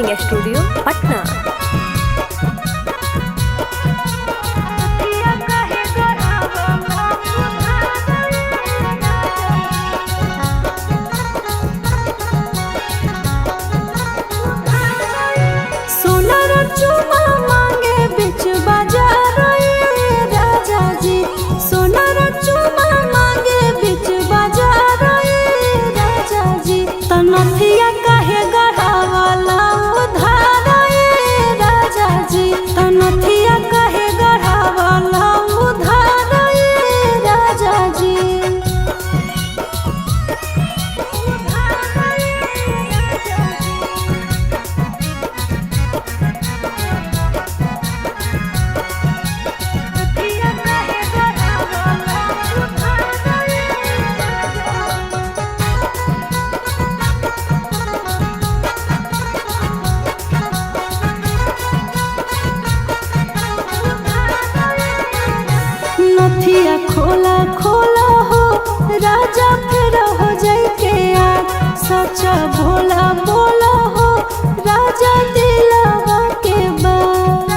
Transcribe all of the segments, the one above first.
Recording studio Patna. नथिया खोला खोला हो राजा फिर हो जाए के यार सच्चा भोला बोला हो राजा दिलावा के बाद।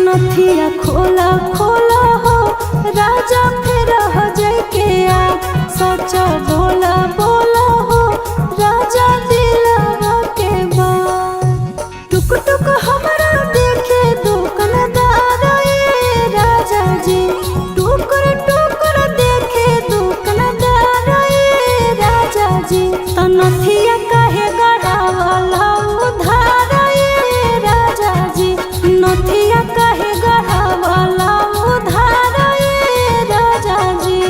नथिया खोला खोला हो राजा फिर हो जाए के यार सच्चा भोला बोला हो राजा दिलावा के बाद। टुक टुक हमारा देखे दुकानदार नथिया कहे गढ़ावाला उधार राजा जी। नथिया कहे गढ़ावाला उधार राजा जी।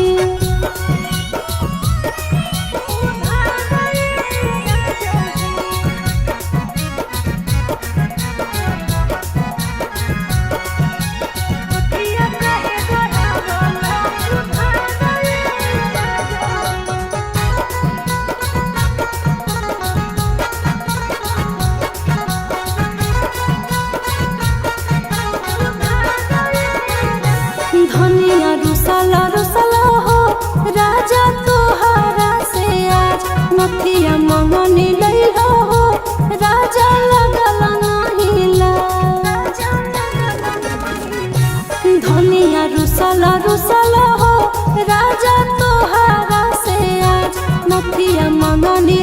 धनिया रुसला रुसला हो राजा तोहरा से आज नथिया मंगनी लैला हो राजा लगल नहीं ला। धनिया रुसला रुसला हो राजा तोहरा से आज नथिया मंगनी